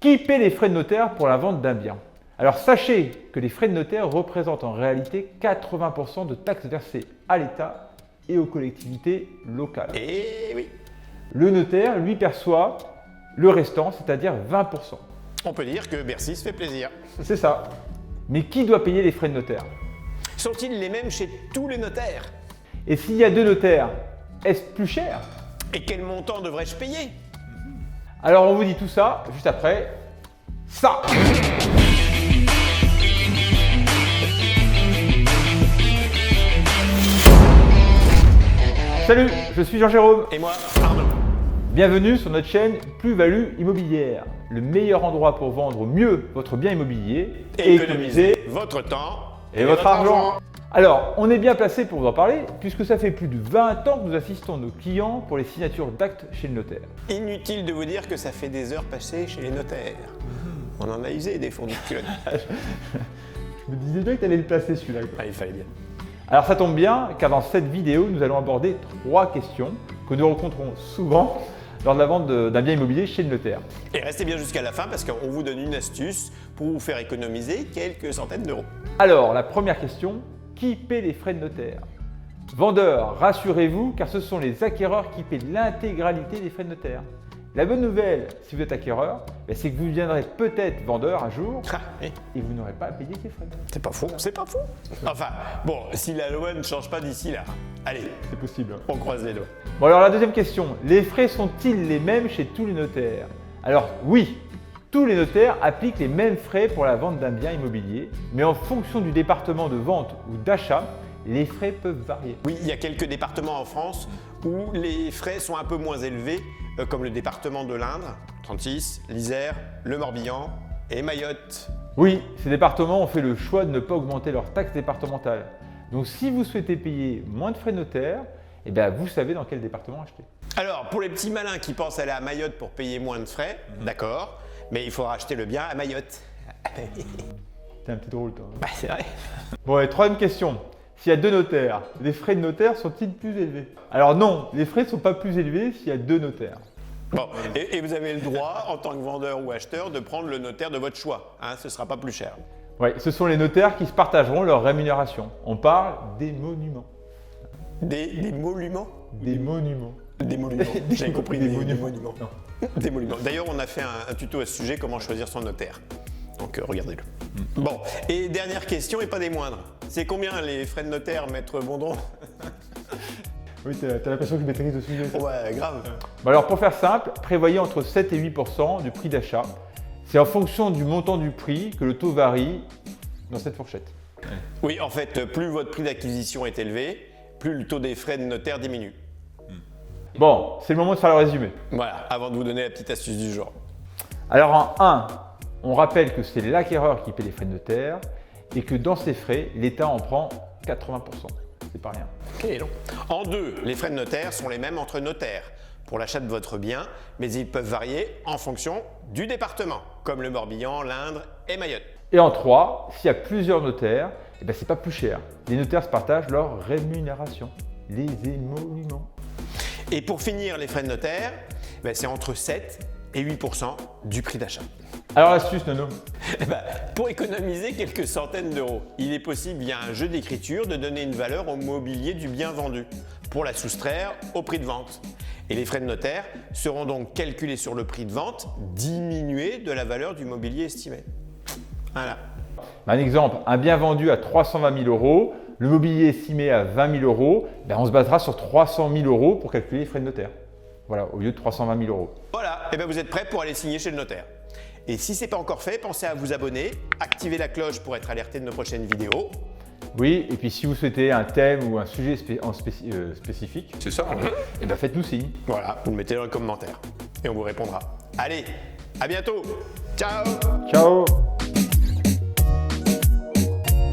Qui paie les frais de notaire pour la vente d'un bien? Alors sachez que les frais de notaire représentent en réalité 80% de taxes versées à l'État et aux collectivités locales. Et oui. Le notaire, lui, perçoit le restant, c'est-à-dire 20%. On peut dire que Bercy se fait plaisir. C'est ça. Mais qui doit payer les frais de notaire? Sont-ils les mêmes chez tous les notaires? Et s'il y a 2 notaires, est-ce plus cher? Et quel montant devrais-je payer? Alors on vous dit tout ça juste après ça. Salut, je suis Jean-Jérôme. Et moi, Arnaud. Bienvenue sur notre chaîne Plus-Value Immobilière, le meilleur endroit pour vendre mieux votre bien immobilier Et économiser votre temps et votre argent. Alors, on est bien placé pour vous en parler puisque ça fait plus de 20 ans que nous assistons nos clients pour les signatures d'actes chez le notaire. Inutile de vous dire que ça fait des heures passées chez les notaires. On en a usé des fonds de culotte. Je me disais bien que tu allais le placer celui-là. Ah, il fallait bien. Alors ça tombe bien car dans cette vidéo, nous allons aborder 3 questions que nous rencontrons souvent lors de la vente d'un bien immobilier chez le notaire. Et restez bien jusqu'à la fin parce qu'on vous donne une astuce pour vous faire économiser quelques centaines d'euros. Alors, la première question, qui paie les frais de notaire? Vendeur, rassurez-vous car ce sont les acquéreurs qui paient l'intégralité des frais de notaire. La bonne nouvelle, si vous êtes acquéreur, c'est que vous deviendrez peut-être vendeur un jour Ah, oui. et vous n'aurez pas à payer ces frais. C'est pas faux, c'est pas faux. Enfin, bon, si la loi ne change pas d'ici là. Allez, C'est possible. on croise les doigts. Bon alors la deuxième question, les frais sont-ils les mêmes chez tous les notaires? Alors oui, tous les notaires appliquent les mêmes frais pour la vente d'un bien immobilier, mais en fonction du département de vente ou d'achat, les frais peuvent varier. Oui, il y a quelques départements en France où les frais sont un peu moins élevés, comme le département de l'Indre, 36, l'Isère, le Morbihan et Mayotte. Oui, ces départements ont fait le choix de ne pas augmenter leurs taxes départementales. Donc si vous souhaitez payer moins de frais de notaire, vous savez dans quel département acheter. Alors, pour les petits malins qui pensent aller à Mayotte pour payer moins de frais, d'accord, mais il faudra acheter le bien à Mayotte. T'es un petit drôle toi. Bah, c'est vrai. Bon et troisième question, s'il y a 2 notaires, les frais de notaire sont-ils plus élevés? Alors non, les frais ne sont pas plus élevés s'il y a 2 notaires. Bon, et vous avez le droit, en tant que vendeur ou acheteur, de prendre le notaire de votre choix. Hein, ce ne sera pas plus cher. Oui, ce sont les notaires qui se partageront leur rémunération. On parle des monuments. Des monuments? Des monuments. Des monuments. J'avais compris Des des monuments. monuments. Non. Des monuments. D'ailleurs, on a fait un tuto à ce sujet, comment choisir son notaire. Donc, regardez-le. Bon, et dernière question, et pas des moindres. C'est combien les frais de notaire, maître Bondon? Oui, t'as l'impression que je maîtrise le sujet. Ouais, grave. Bon, alors pour faire simple, prévoyez entre 7 et 8% du prix d'achat. C'est en fonction du montant du prix que le taux varie dans cette fourchette. Oui, en fait, plus votre prix d'acquisition est élevé, plus le taux des frais de notaire diminue. Bon, c'est le moment de faire le résumé. Voilà, avant de vous donner la petite astuce du jour. Alors en 1, on rappelle que c'est l'acquéreur qui paie les frais de notaire et que dans ces frais, l'État en prend 80%. C'est pas rien. Ok, donc. En 2, les frais de notaire sont les mêmes entre notaires pour l'achat de votre bien, mais ils peuvent varier en fonction du département, comme le Morbihan, l'Indre et Mayotte. Et en 3, s'il y a plusieurs notaires, c'est pas plus cher. Les notaires se partagent leur rémunération, les émoluments. Et pour finir, les frais de notaire, c'est entre 7 et 8% du prix d'achat. Alors l'astuce, Nono? Pour économiser quelques centaines d'euros, il est possible via un jeu d'écriture de donner une valeur au mobilier du bien vendu pour la soustraire au prix de vente. Et les frais de notaire seront donc calculés sur le prix de vente diminué de la valeur du mobilier estimé. Voilà. Un exemple, un bien vendu à 320 000 euros, le mobilier estimé à 20 000 euros, on se basera sur 300 000 euros pour calculer les frais de notaire. Voilà, au lieu de 320 000 euros. Voilà, et vous êtes prêts pour aller signer chez le notaire. Et si ce n'est pas encore fait, pensez à vous abonner, activez la cloche pour être alerté de nos prochaines vidéos. Oui, et puis si vous souhaitez un thème ou un sujet spécifique, C'est ça. Faites-nous signe. Voilà, vous le mettez dans le commentaire et on vous répondra. Allez, à bientôt. Ciao. Ciao!